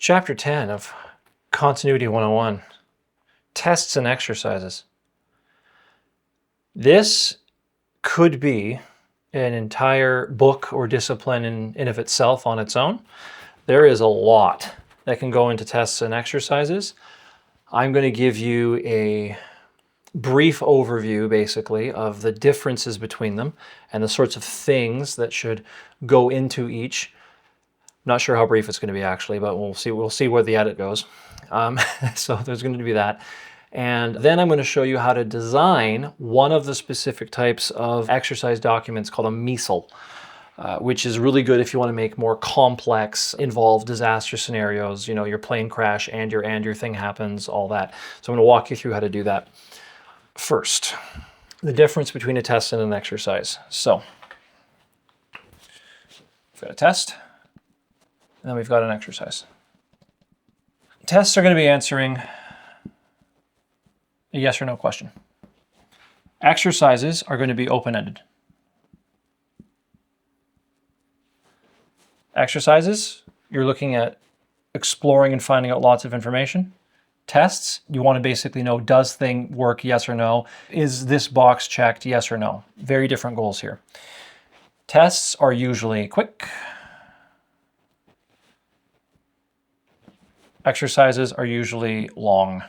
Chapter 10 of Continuity 101, Tests and Exercises. This could be an entire book or discipline in of itself on its own. There is a lot that can go into tests and exercises. I'm going to give you a brief overview, basically, of the differences between them and the sorts of things that should go into each. Not sure how brief it's going to be actually, but we'll see where the edit goes. So there's going to be that. And then I'm going to show you how to design one of the specific types of exercise documents called a MESL, which is really good if you want to make more complex, involved disaster scenarios. You know, your plane crash and your thing happens, all that. So I'm going to walk you through how to do that. First, the difference between a test and an exercise. So we've got a test, and then we've got an exercise. Tests are going to be answering a yes or no question. Exercises are going to be open-ended. Exercises, you're looking at exploring and finding out lots of information. Tests, you want to basically know, does thing work, yes or no? Is this box checked, yes or no? Very different goals here. Tests are usually quick. Exercises are usually long.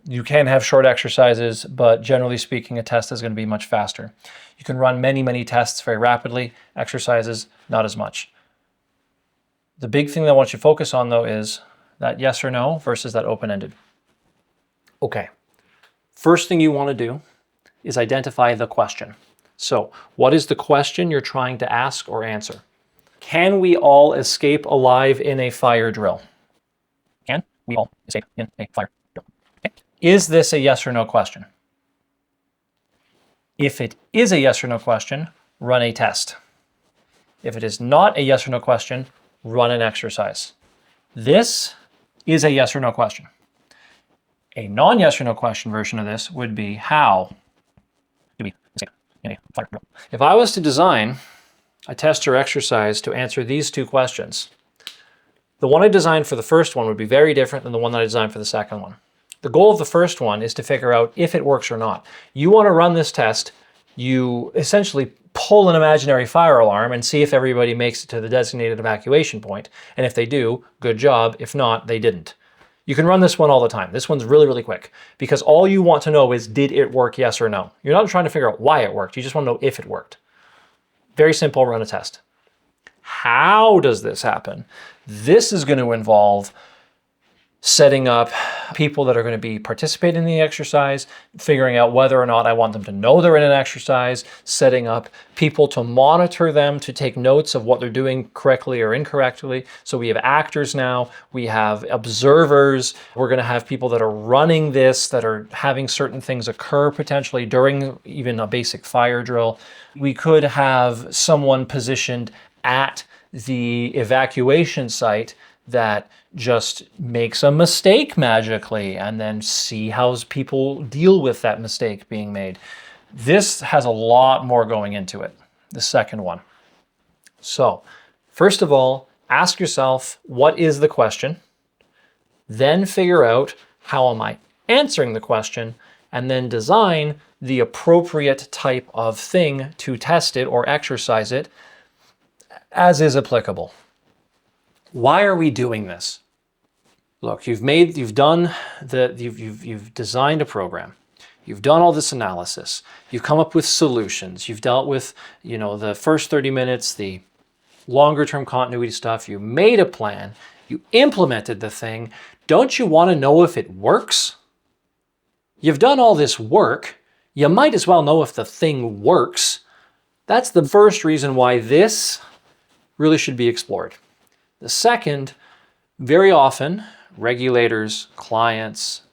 You can have short exercises, but generally speaking, a test is going to be much faster. You can run many tests very rapidly. Exercises, not as much. The big thing that I want you to focus on, though, is that yes or no versus that open-ended. Okay, first thing you want to do is identify the question. So, what is the question you're trying to ask or answer? Can we all escape alive in a fire drill? Can we all escape in a fire drill? Okay. Is this a yes or no question? If it is a yes or no question, run a test. If it is not a yes or no question, run an exercise. This is a yes or no question. A non-yes or no question version of this would be, how do we escape in a fire drill? If I was to design a test or exercise to answer these two questions, the one I designed for the first one would be very different than the one that I designed for the second one. The goal of the first one is to figure out if it works or not. You want to run this test, you essentially pull an imaginary fire alarm and see if everybody makes it to the designated evacuation point. And if they do, good job. If not, they didn't. You can run this one all the time. This one's really quick because all you want to know is, did it work, yes or no? You're not trying to figure out why it worked. You just want to know if it worked. Very simple, run a test. How does this happen? This is going to involve setting up people that are going to be participating in the exercise, figuring out whether or not I want them to know they're in an exercise, setting up people to monitor them, to take notes of what they're doing correctly or incorrectly. So we have actors now, we have observers, we're going to have people that are running this, that are having certain things occur potentially during even a basic fire drill. We could have someone positioned at the evacuation site that just makes a mistake magically and then see how people deal with that mistake being made. This has a lot more going into it, the second one. So, first of all, ask yourself, what is the question? Then figure out, how am I answering the question? And then design the appropriate type of thing to test it or exercise it as is applicable. Why are we doing this? Look, you've designed a program. You've done all this analysis. You've come up with solutions. You've dealt with, the first 30 minutes, the longer term continuity stuff. You made a plan. You implemented the thing. Don't you want to know if it works? You've done all this work. You might as well know if the thing works. That's the first reason why this really should be explored. The second, very often, regulators, clients,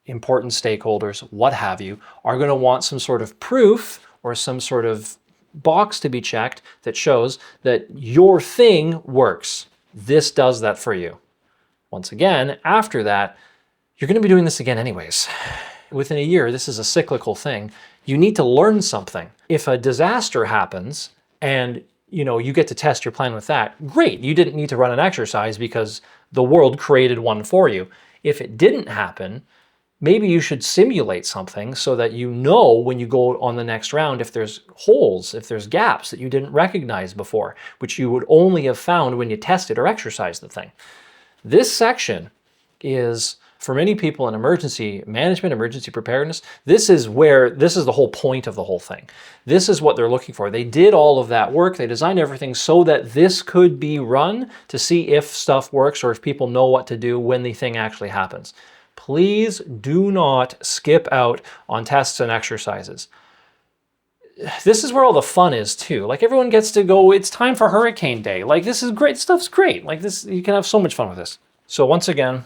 important stakeholders, what have you, are going to want some sort of proof or some sort of box to be checked that shows that your thing works. This does that for you. Once again, after that, you're going to be doing this again anyways. Within a year, this is a cyclical thing. You need to learn something. If a disaster happens and you get to test your plan with that, great. You didn't need to run an exercise because the world created one for you. If it didn't happen, maybe you should simulate something so that you know when you go on the next round if there's holes, if there's gaps that you didn't recognize before, which you would only have found when you tested or exercised the thing. This section is, for many people in emergency management, emergency preparedness, this is the whole point of the whole thing. This is what they're looking for. They did all of that work. They designed everything so that this could be run to see if stuff works or if people know what to do when the thing actually happens. Please do not skip out on tests and exercises. This is where all the fun is too. Like everyone gets to go, it's time for hurricane day. Like this is great, stuff's great. Like this, you can have so much fun with this. So once again,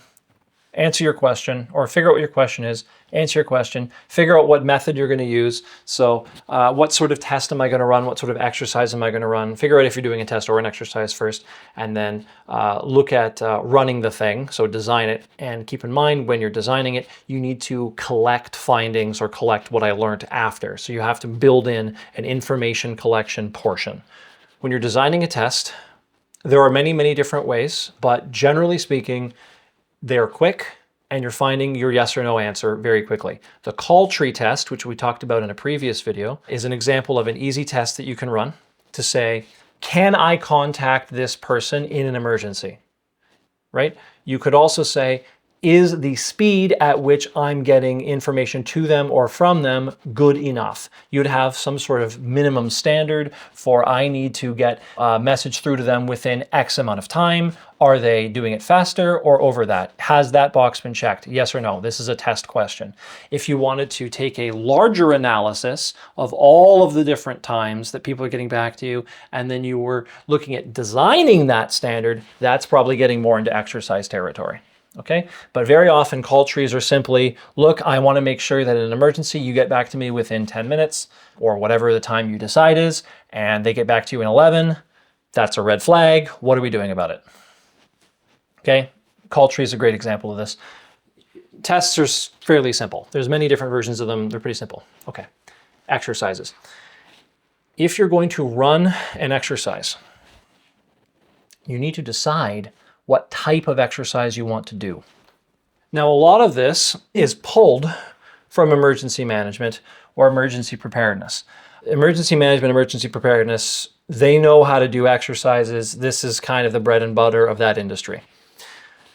answer your question or figure out what your question is, answer your question, figure out what method you're going to use. So what sort of test am I going to run? What sort of exercise am I going to run? Figure out if you're doing a test or an exercise first, and then look at running the thing. So design it, and keep in mind when you're designing it, you need to collect findings or collect what I learned after. So you have to build in an information collection portion. When you're designing a test, there are many, many different ways, but generally speaking, they're quick and you're finding your yes or no answer very quickly. The call tree test, which we talked about in a previous video, is an example of an easy test that you can run to say, can I contact this person in an emergency? Right? You could also say, is the speed at which I'm getting information to them or from them good enough? You'd have some sort of minimum standard for I need to get a message through to them within X amount of time. Are they doing it faster or over that? Has that box been checked? Yes or no? This is a test question. If you wanted to take a larger analysis of all of the different times that people are getting back to you, and then you were looking at designing that standard, that's probably getting more into exercise territory. Okay, but very often call trees are simply, look, I want to make sure that in an emergency you get back to me within 10 minutes or whatever the time you decide is, and they get back to you in 11. That's a red flag. What are we doing about it? Okay, call tree is a great example of this. Tests are fairly simple. There's many different versions of them. They're pretty simple. Okay, exercises. If you're going to run an exercise, you need to decide what type of exercise you want to do. Now, a lot of this is pulled from emergency management or emergency preparedness. Emergency management, emergency preparedness, they know how to do exercises. This is kind of the bread and butter of that industry.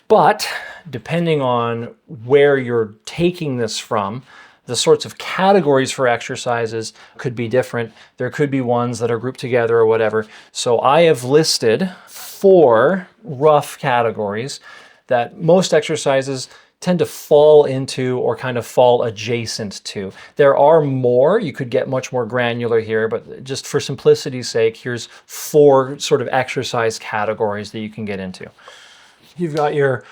But depending on where you're taking this from, the sorts of categories for exercises could be different. There could be ones that are grouped together or whatever. So I have listed 4 rough categories that most exercises tend to fall into or kind of fall adjacent to. There are more, you could get much more granular here, but just for simplicity's sake, here's 4 sort of exercise categories that you can get into. You've got your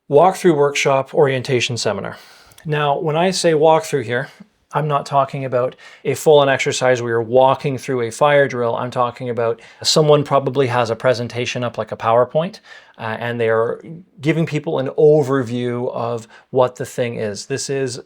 walkthrough workshop orientation seminar. Now, when I say walkthrough here, I'm not talking about a full-on exercise where you're walking through a fire drill. I'm talking about someone probably has a presentation up like a PowerPoint, and they are giving people an overview of what the thing is. This is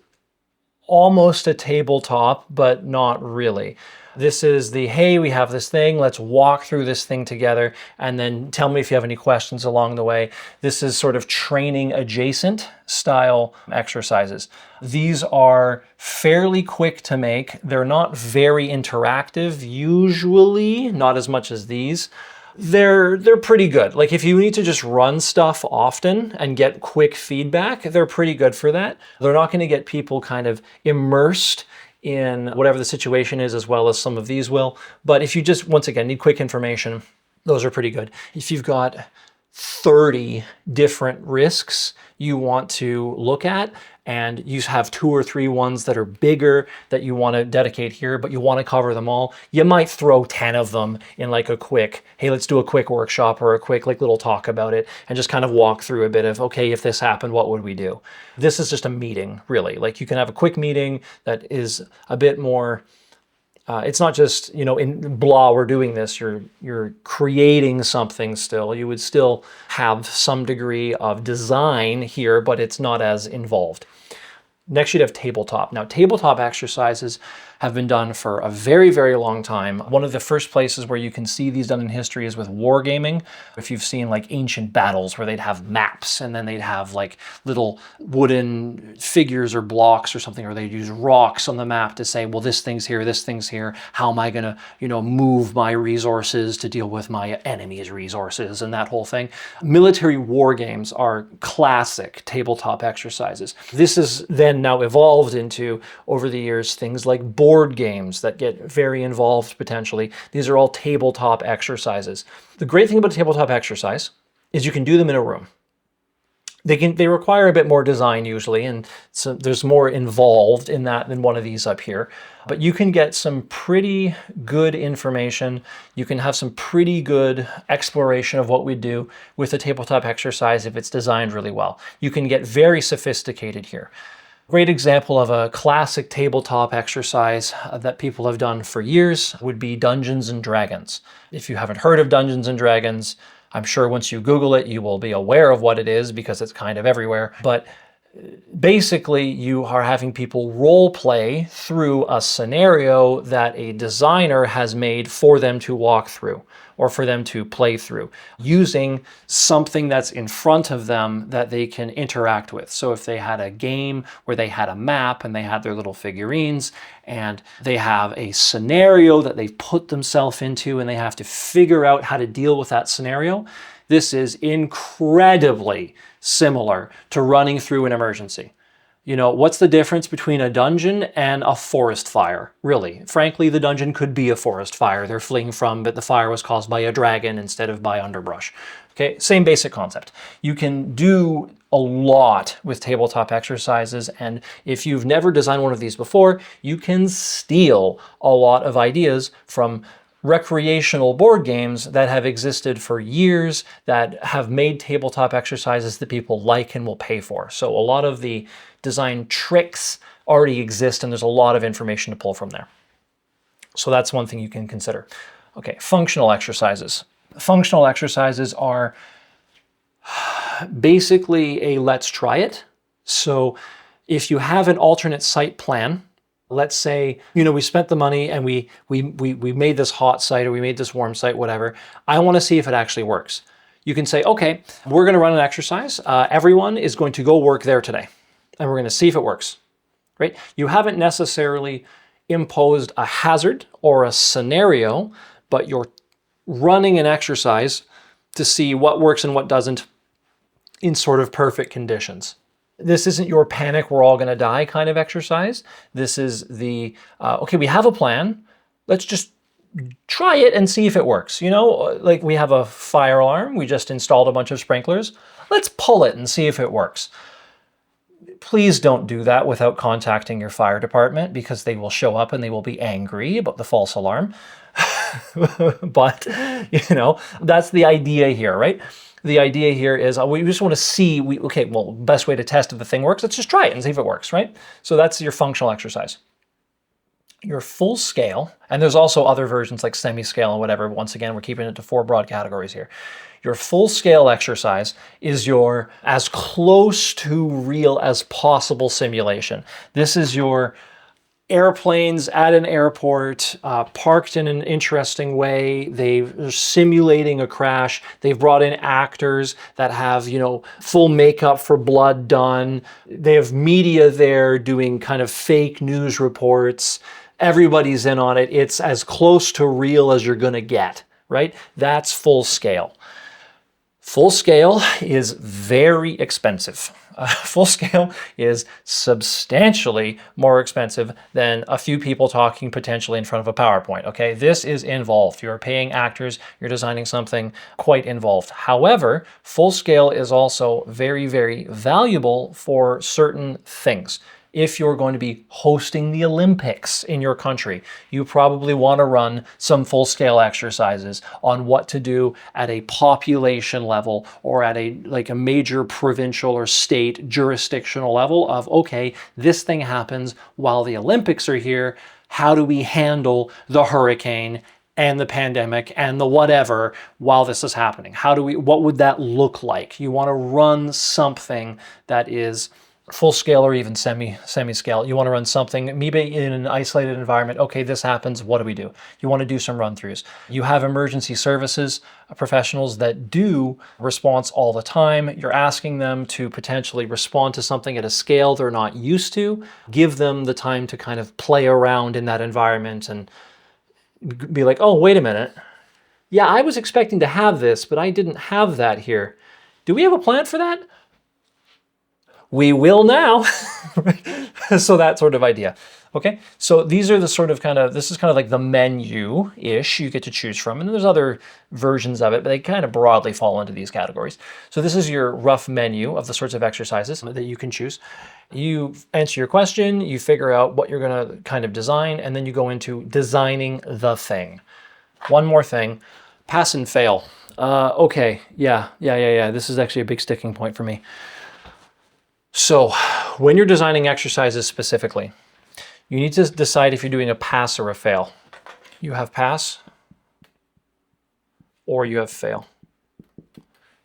almost a tabletop, but not really. This is the, hey, we have this thing, let's walk through this thing together, and then tell me if you have any questions along the way. This is sort of training adjacent style exercises. These are fairly quick to make. They're not very interactive, usually, not as much as these. They're pretty good. Like if you need to just run stuff often and get quick feedback, they're pretty good for that. They're not going to get people kind of immersed in whatever the situation is as well as some of these will. But if you just, once again, need quick information, those are pretty good. If you've got 30 different risks you want to look at, and you have 2 or 3 ones that are bigger that you want to dedicate here, but you want to cover them all, you might throw 10 of them in like a quick, hey, let's do a quick workshop or a quick like little talk about it, and just kind of walk through a bit of, okay, if this happened, what would we do? This is just a meeting, really. Like you can have a quick meeting that is a bit more, it's not just, you know, in blah, we're doing this, you're creating something still. You would still have some degree of design here, but it's not as involved. Next, you'd have tabletop. Now, tabletop exercises have been done for a very, very long time. One of the first places where you can see these done in history is with wargaming. If you've seen like ancient battles where they'd have maps and then they'd have like little wooden figures or blocks or something, or they'd use rocks on the map to say, well, this thing's here, this thing's here. How am I going to, move my resources to deal with my enemy's resources and that whole thing? Military war games are classic tabletop exercises. This is then now evolved into, over the years, things like board games that get very involved potentially. These are all tabletop exercises. The great thing about a tabletop exercise is you can do them in a room. They require a bit more design usually, and so there's more involved in that than one of these up here. But you can get some pretty good information. You can have some pretty good exploration of what we do with a tabletop exercise if it's designed really well. You can get very sophisticated here. Great example of a classic tabletop exercise that people have done for years would be Dungeons and Dragons. If you haven't heard of Dungeons and Dragons, I'm sure once you Google it, you will be aware of what it is because it's kind of everywhere. But basically, you are having people role play through a scenario that a designer has made for them to walk through or for them to play through using something that's in front of them that they can interact with. So if they had a game where they had a map and they had their little figurines and they have a scenario that they've put themselves into and they have to figure out how to deal with that scenario, this is incredibly similar to running through an emergency. What's the difference between a dungeon and a forest fire? Really, frankly, the dungeon could be a forest fire they're fleeing from, but the fire was caused by a dragon instead of by underbrush. Okay, same basic concept. You can do a lot with tabletop exercises, and if you've never designed one of these before, you can steal a lot of ideas from recreational board games that have existed for years that have made tabletop exercises that people like and will pay for. So a lot of the design tricks already exist and there's a lot of information to pull from there. So that's one thing you can consider. Okay, functional exercises. Functional exercises are basically a let's try it. So if you have an alternate site plan, let's say, we spent the money and we made this hot site or we made this warm site, whatever. I want to see if it actually works. You can say, okay, we're going to run an exercise. Everyone is going to go work there today and we're going to see if it works, right? You haven't necessarily imposed a hazard or a scenario, but you're running an exercise to see what works and what doesn't in sort of perfect conditions. This isn't your panic, we're all going to die kind of exercise. This is the, okay, we have a plan. Let's just try it and see if it works. Like we have a fire alarm. We just installed a bunch of sprinklers. Let's pull it and see if it works. Please don't do that without contacting your fire department because they will show up and they will be angry about the false alarm. But, that's the idea here, right? The idea here is we just want to see, best way to test if the thing works, let's just try it and see if it works, right? So that's your functional exercise. Your full scale, and there's also other versions like semi-scale and whatever. Once again, we're keeping it to 4 broad categories here. Your full scale exercise is your as close to real as possible simulation. This is your airplanes at an airport, parked in an interesting way. They're simulating a crash. They've brought in actors that have, full makeup for blood done. They have media there doing kind of fake news reports. Everybody's in on it. It's as close to real as you're going to get, right? That's full scale. Full scale is very expensive. Full scale is substantially more expensive than a few people talking potentially in front of a PowerPoint, okay? This is involved. You're paying actors, you're designing something quite involved. However, full scale is also very, very valuable for certain things. If you're going to be hosting the Olympics in your country, you probably want to run some full-scale exercises on what to do at a population level or at a major provincial or state jurisdictional level of, okay, this thing happens while the Olympics are here. How do we handle the hurricane and the pandemic and the whatever while this is happening? What would that look like? You want to run something that is full scale or even semi scale. You want to run something maybe in an isolated environment. Okay, this happens. What do we do? You want to do some run throughs. You have emergency services professionals that do response all the time. You're asking them to potentially respond to something at a scale they're not used to. Give them the time to kind of play around in that environment and be like, oh, wait a minute. Yeah, I was expecting to have this, but I didn't have that here. Do we have a plan for that? We will now. So that sort of idea. Okay, so these are the sort of this is kind of like the menu-ish you get to choose from. And there's other versions of it, but they kind of broadly fall into these categories. So this is your rough menu of the sorts of exercises that you can choose. You answer your question, you figure out what you're going to kind of design, and then you go into designing the thing. One more thing, pass and fail. Okay, yeah. This is actually a big sticking point for me. So when you're designing exercises specifically, you need to decide if you're doing a pass or a fail. You have pass or you have fail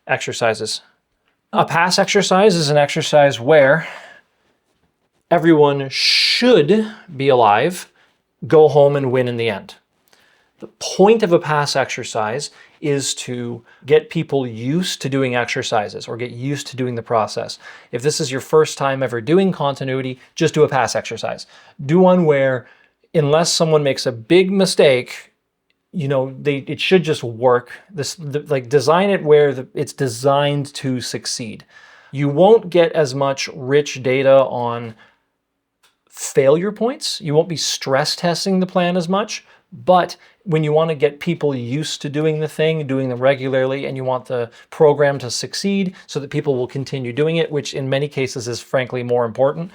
exercises. A pass exercise is an exercise where everyone should be alive, go home and win in the end. The point of a pass exercise is to get people used to doing exercises or get used to doing the process. If this is your first time ever doing continuity, just do a pass exercise. Do one where, unless someone makes a big mistake, it should just work. Design it where it's designed to succeed. You won't get as much rich data on failure points. You won't be stress testing the plan as much. But when you want to get people used to doing the thing, doing them regularly, and you want the program to succeed so that people will continue doing it, which in many cases is frankly more important,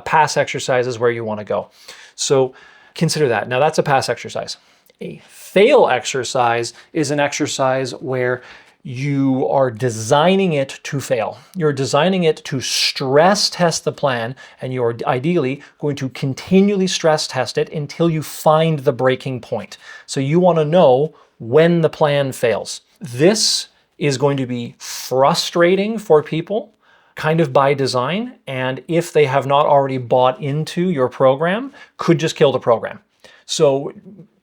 pass exercise is where you want to go. So consider that. Now that's a pass exercise. A fail exercise is an exercise where you are designing it to fail. You're designing it to stress test the plan, and you're ideally going to continually stress test it until you find the breaking point. So you want to know when the plan fails. This is going to be frustrating for people, kind of by design, and if they have not already bought into your program, could just kill the program. So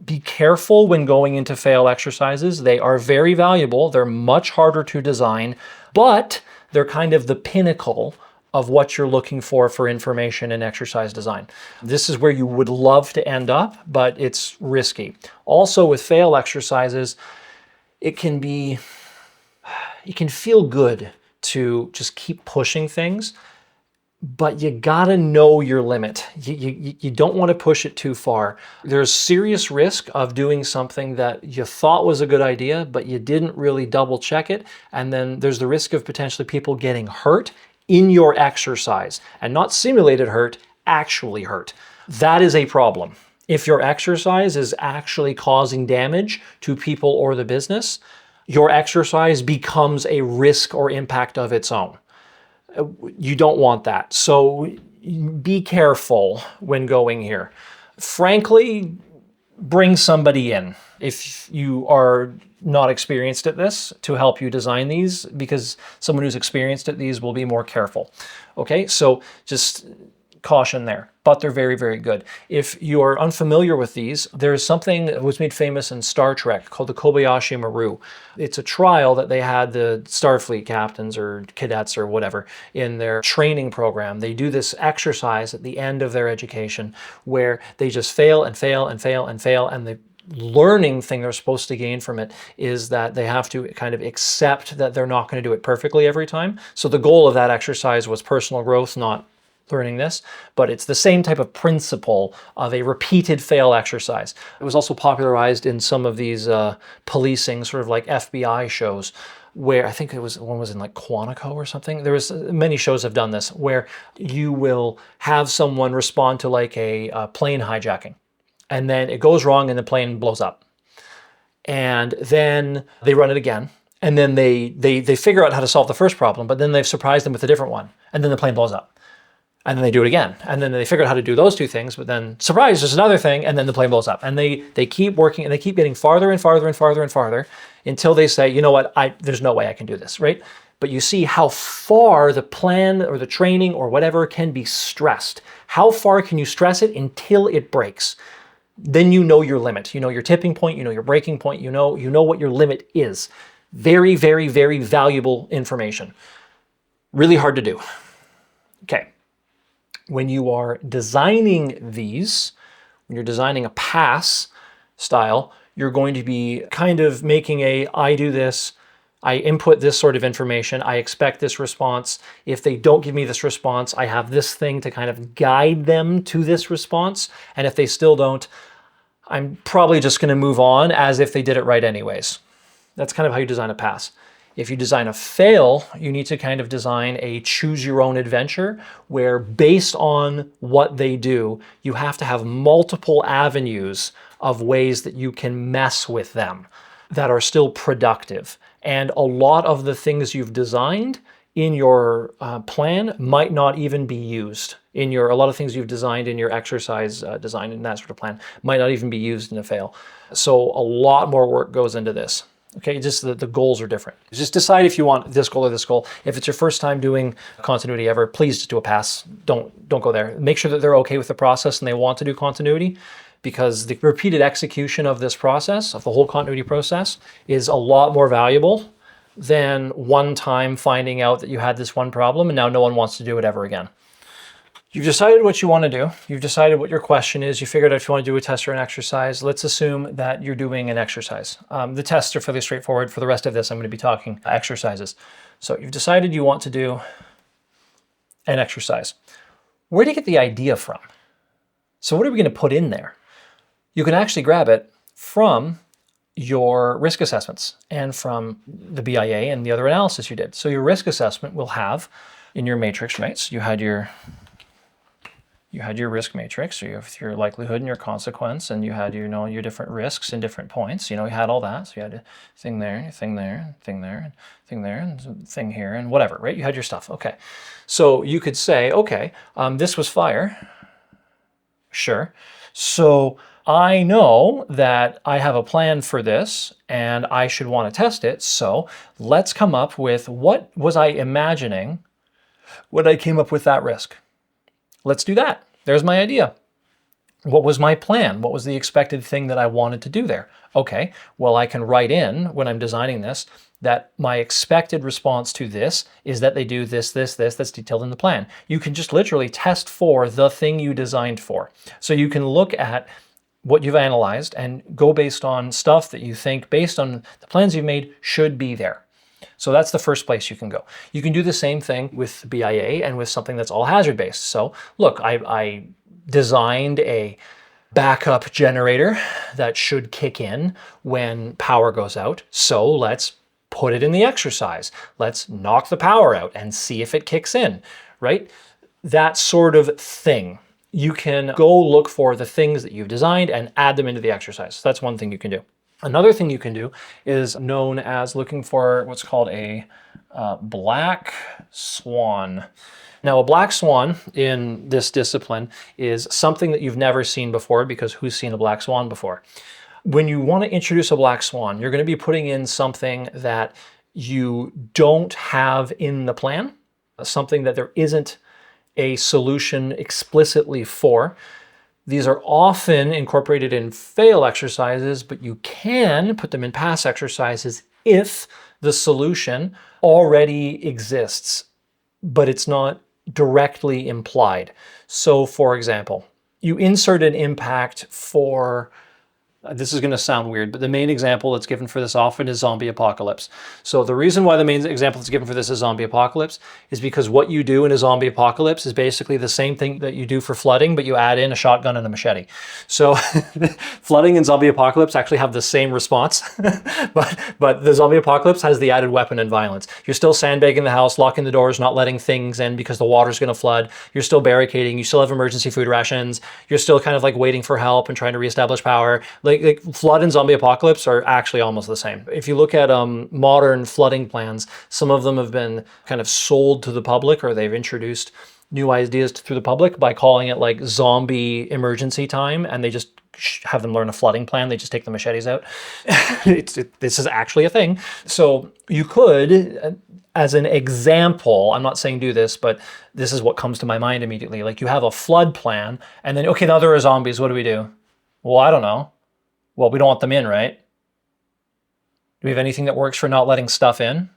be careful when going into fail exercises. They are very valuable. They're much harder to design, but they're kind of the pinnacle of what you're looking for information in exercise design. This is where you would love to end up, but it's risky. Also with fail exercises, it can feel good to just keep pushing things, but you gotta know your limit. You don't want to push it too far. There's serious risk of doing something that you thought was a good idea, but you didn't really double check it. And then there's the risk of potentially people getting hurt in your exercise, and not simulated hurt, actually hurt. That is a problem. If your exercise is actually causing damage to people or the business, your exercise becomes a risk or impact of its own. You don't want that. So be careful when going here. Frankly, bring somebody in if you are not experienced at this to help you design these, because someone who's experienced at these will be more careful. Okay, so just caution there, but they're very, very good. If you are unfamiliar with these, there's something that was made famous in Star Trek called the Kobayashi Maru. It's a trial that they had the Starfleet captains or cadets or whatever in their training program. They do this exercise at the end of their education where they just fail and fail and fail and fail, and the learning thing they're supposed to gain from it is that they have to kind of accept that they're not going to do it perfectly every time. So the goal of that exercise was personal growth, not learning this, but it's the same type of principle of a repeated fail exercise. It was also popularized in some of these policing sort of like FBI shows, where I think one was in like Quantico or something. There was many shows have done this, where you will have someone respond to like a plane hijacking, and then it goes wrong and the plane blows up, and then they run it again, and then they figure out how to solve the first problem, but then they've surprised them with a different one, and then the plane blows up. And then they do it again. And then they figure out how to do those two things, but then surprise, there's another thing, and then the plane blows up. And they keep working, and they keep getting farther and farther and farther and farther until they say, you know what, there's no way I can do this, right? but you see how far the plan or the training or whatever can be stressed. How far can you stress it until it breaks? Then you know your limit. You know your tipping point, you know your breaking point, you know what your limit is. Very, very, very valuable information. Really hard to do. Okay. When you are designing these, when you're designing a pass style, you're going to be kind of making I do this, I input this sort of information, I expect this response. If they don't give me this response, I have this thing to kind of guide them to this response. And if they still don't, I'm probably just going to move on as if they did it right anyways. That's kind of how you design a pass. If you design a fail, you need to kind of design a choose your own adventure where based on what they do, you have to have multiple avenues of ways that you can mess with them that are still productive. And a lot of the things you've designed in your plan might not even be used. A lot of things you've designed in your exercise design and that sort of plan might not even be used in a fail. So a lot more work goes into this. Okay, just the goals are different. Just decide if you want this goal or this goal. If it's your first time doing continuity ever, please just do a pass. Don't go there. Make sure that they're okay with the process and they want to do continuity, because the repeated execution of this process, of the whole continuity process, is a lot more valuable than one time finding out that you had this one problem and now no one wants to do it ever again. You've decided what you want to do. You've decided what your question is. You figured out if you want to do a test or an exercise. Let's assume that you're doing an exercise. The tests are fairly straightforward. For the rest of this, I'm going to be talking exercises. So you've decided you want to do an exercise. Where do you get the idea from? So what are we going to put in there? You can actually grab it from your risk assessments and from the BIA and the other analysis you did. So your risk assessment will have in your matrix, right? So you had your risk matrix, so you have your likelihood and your consequence, and you had your different risks and different points. You had all that. So you had a thing there, a thing there, a thing there, a thing there, and a thing here, and whatever, right? You had your stuff. Okay. So you could say, okay, this was fire. Sure. So I know that I have a plan for this and I should want to test it. So let's come up with what was I imagining when I came up with that risk. Let's do that. There's my idea. What was my plan? What was the expected thing that I wanted to do there? Okay, well, I can write in when I'm designing this that my expected response to this is that they do this, this, this, that's detailed in the plan. You can just literally test for the thing you designed for. So you can look at what you've analyzed and go based on stuff that you think, based on the plans you've made, should be there. So that's the first place you can go. You can do the same thing with BIA and with something that's all hazard based. So look, I designed a backup generator that should kick in when power goes out. So let's put it in the exercise. Let's knock the power out and see if it kicks in, right? That sort of thing. You can go look for the things that you've designed and add them into the exercise. That's one thing you can do. Another thing you can do is known as looking for what's called a black swan. Now, a black swan in this discipline is something that you've never seen before, because who's seen a black swan before? When you want to introduce a black swan, you're going to be putting in something that you don't have in the plan, something that there isn't a solution explicitly for. These are often incorporated in fail exercises, but you can put them in pass exercises if the solution already exists, but it's not directly implied. So for example, you insert an impact for, this is going to sound weird, but the main example that's given for this often is zombie apocalypse. So the reason why the main example that's given for this is zombie apocalypse is because what you do in a zombie apocalypse is basically the same thing that you do for flooding, but you add in a shotgun and a machete. So flooding and zombie apocalypse actually have the same response, but the zombie apocalypse has the added weapon and violence. You're still sandbagging the house, locking the doors, not letting things in because the water's going to flood. You're still barricading. You still have emergency food rations. You're still kind of like waiting for help and trying to reestablish power. Like flood and zombie apocalypse are actually almost the same. If you look at modern flooding plans, some of them have been kind of sold to the public, or they've introduced new ideas through the public by calling it like zombie emergency time, and they just have them learn a flooding plan. They just take the machetes out. This is actually a thing. So you could, as an example, I'm not saying do this, but this is what comes to my mind immediately. Like you have a flood plan, and then, okay, now there are zombies. What do we do? Well, I don't know. Well, we don't want them in, right? Do we have anything that works for not letting stuff in?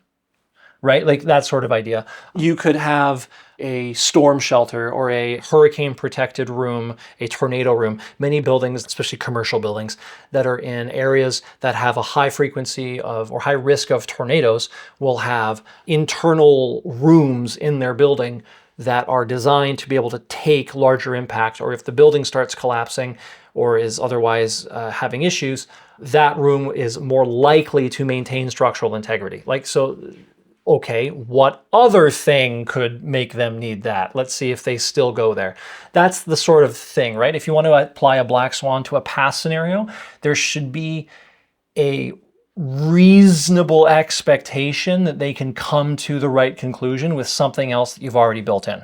Right? Like that sort of idea. You could have a storm shelter or a hurricane protected room, a tornado room. Many buildings, especially commercial buildings that are in areas that have a high frequency of or high risk of tornadoes will have internal rooms in their building that are designed to be able to take larger impact, or if the building starts collapsing or is otherwise having issues, that room is more likely to maintain structural integrity. Like, so, okay, what other thing could make them need that? Let's see if they still go there. That's the sort of thing, right? If you want to apply a black swan to a past scenario, there should be a reasonable expectation that they can come to the right conclusion with something else that you've already built in.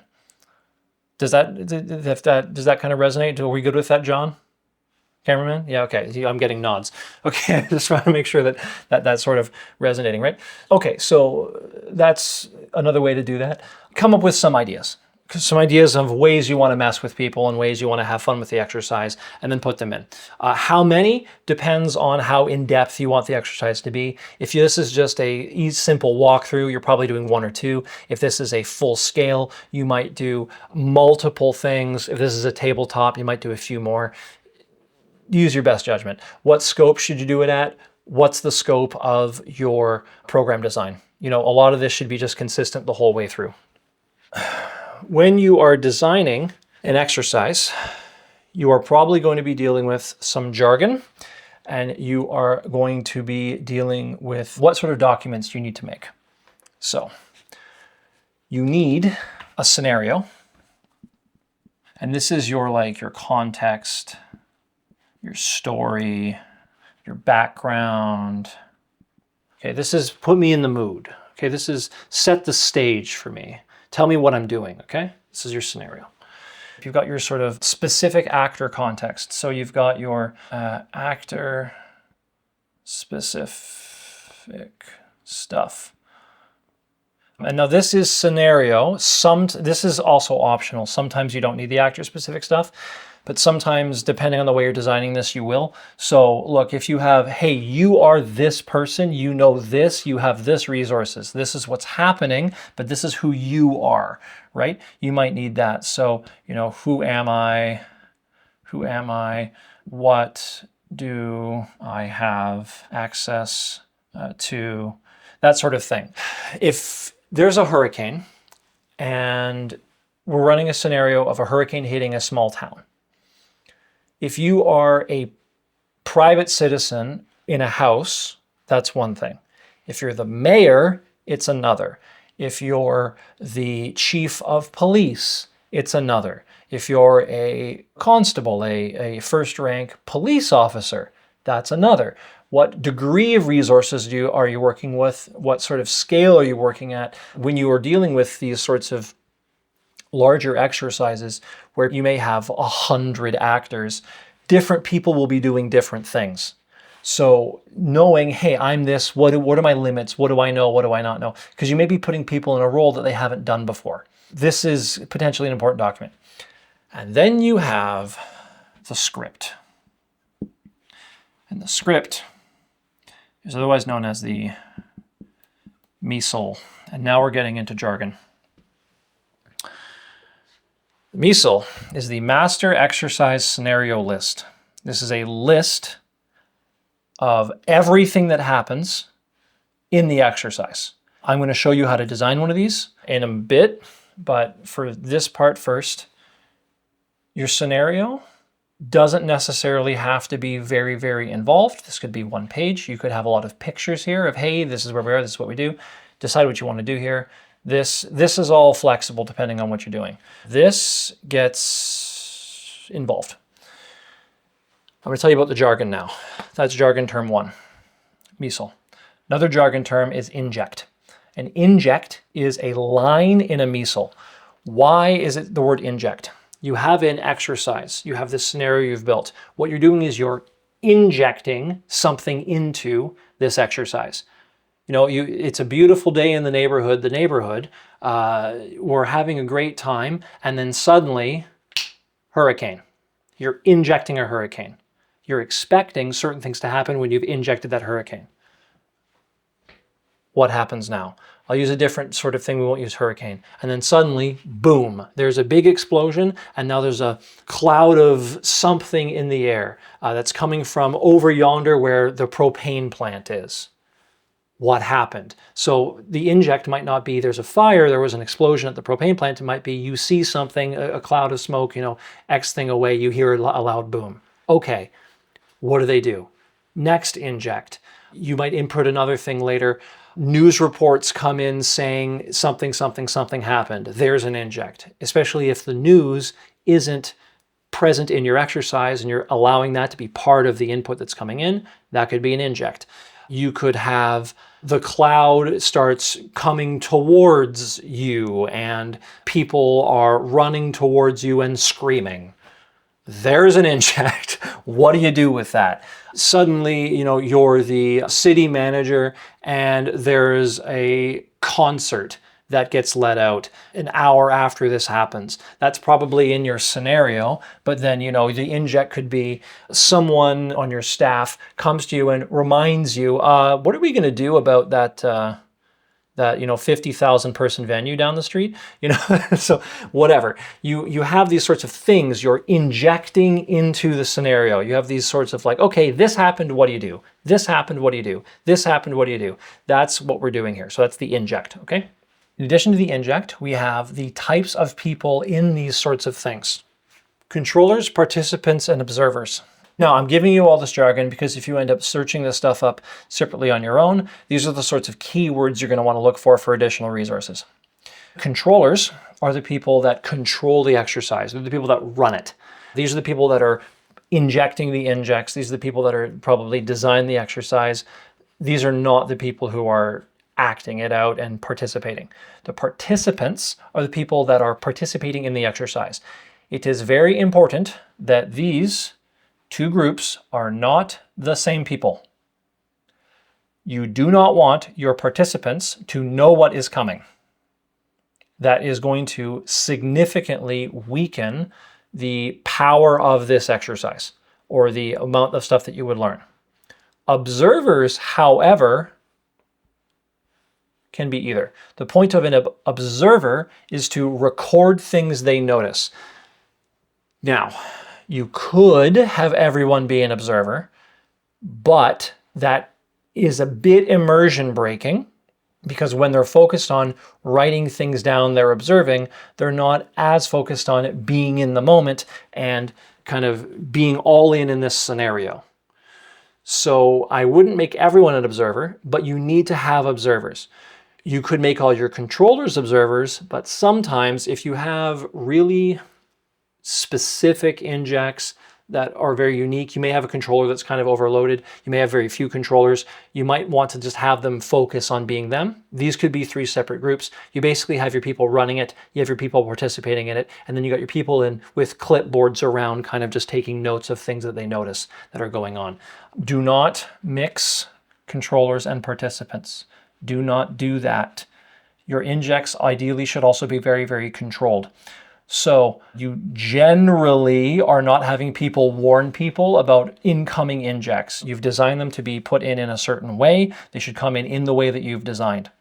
Does that kind of resonate? Are we good with that, John? Cameraman? Yeah, okay. I'm getting nods. Okay, I just want to make sure that's sort of resonating, right? Okay, so that's another way to do that. Come up with some ideas. Some ideas of ways you want to mess with people and ways you want to have fun with the exercise, and then put them in. How many depends on how in-depth you want the exercise to be. If this is just a simple walkthrough, you're probably doing 1 or 2. If this is a full scale, you might do multiple things. If this is a tabletop, you might do a few more. Use your best judgment. What scope should you do it at? What's the scope of your program design? You know, a lot of this should be just consistent the whole way through. When you are designing an exercise, you are probably going to be dealing with some jargon, and you are going to be dealing with what sort of documents you need to make. So you need a scenario, and this is your context, your story, your background. Okay, this is put me in the mood. Okay, this is set the stage for me. Tell me what I'm doing, okay? This is your scenario. You've got your sort of specific actor context. So you've got your actor specific stuff. And now this is scenario. This is also optional. Sometimes you don't need the actor specific stuff, but sometimes, depending on the way you're designing this, you will. So look, if you have, hey, you are this person, you know this, you have this resources, this is what's happening, but this is who you are, right? You might need that. So, you know, who am I? Who am I? What do I have access to? That sort of thing. If there's a hurricane and we're running a scenario of a hurricane hitting a small town, if you are a private citizen in a house, that's one thing. If you're the mayor, it's another. If you're the chief of police, it's another. If you're a constable, a first rank police officer, that's another. What degree of resources are you working with? What sort of scale are you working at when you are dealing with these sorts of larger exercises where you may have 100 actors? Different people will be doing different things. So knowing, hey, I'm this, what are my limits? What do I know? What do I not know? Because you may be putting people in a role that they haven't done before. This is potentially an important document. And then you have the script. And the script is otherwise known as the MISL. And now we're getting into jargon. MISL is the Master Exercise Scenario List. This is a list of everything that happens in the exercise. I'm going to show you how to design one of these in a bit, but for this part first, your scenario doesn't necessarily have to be very, very involved. This could be one page. You could have a lot of pictures here of, hey, this is where we are, this is what we do. Decide what you want to do here. This is all flexible depending on what you're doing. This gets involved. I'm going to tell you about the jargon now. That's jargon term 1, MISL. Another jargon term is inject. An inject is a line in a MISL. Why is it the word inject? You have an exercise. You have this scenario you've built. What you're doing is you're injecting something into this exercise. It's a beautiful day in the neighborhood, we're having a great time, and then suddenly, hurricane. You're injecting a hurricane. You're expecting certain things to happen when you've injected that hurricane. What happens now? I'll use a different sort of thing. We won't use hurricane. And then suddenly, boom, there's a big explosion, and now there's a cloud of something in the air that's coming from over yonder where the propane plant is. What happened? So the inject might not be there's a fire, there was an explosion at the propane plant. It might be you see something, a cloud of smoke, X thing away, you hear a loud boom. Okay, what do? Next inject. You might input another thing later. News reports come in saying something happened. There's an inject, especially if the news isn't present in your exercise and you're allowing that to be part of the input that's coming in. That could be an inject. You could have the cloud starts coming towards you and people are running towards you and screaming. There's an inject. What do you do with that? Suddenly, you're the city manager and there's a concert that gets let out an hour after this happens. That's probably in your scenario, but then, the inject could be someone on your staff comes to you and reminds you, what are we going to do about that 50,000 person venue down the street, so whatever. You have these sorts of things you're injecting into the scenario. You have these sorts of okay, this happened, what do you do? This happened, what do you do? This happened, what do you do? That's what we're doing here. So that's the inject, okay? In addition to the inject, we have the types of people in these sorts of things. Controllers, participants, and observers. Now, I'm giving you all this jargon because if you end up searching this stuff up separately on your own, these are the sorts of keywords you're going to want to look for additional resources. Controllers are the people that control the exercise. They're the people that run it. These are the people that are injecting the injects. These are the people that are probably design the exercise. These are not the people who are acting it out and participating. The participants are the people that are participating in the exercise. It is very important that these two groups are not the same people. You do not want your participants to know what is coming. That is going to significantly weaken the power of this exercise or the amount of stuff that you would learn. Observers, however, can be either. The point of an observer is to record things they notice. Now, you could have everyone be an observer, but that is a bit immersion breaking because when they're focused on writing things down they're observing, they're not as focused on it being in the moment and kind of being all in this scenario. So I wouldn't make everyone an observer, but you need to have observers. You could make all your controllers observers, but sometimes if you have really specific injects that are very unique, you may have a controller that's kind of overloaded. You may have very few controllers. You might want to just have them focus on being them. These could be three separate groups. You basically have your people running it, you have your people participating in it, and then you got your people in with clipboards around kind of just taking notes of things that they notice that are going on. Do not mix controllers and participants. Do not do that. Your injects ideally should also be very, very controlled. So you generally are not having people warn people about incoming injects. You've designed them to be put in a certain way. They should come in the way that you've designed.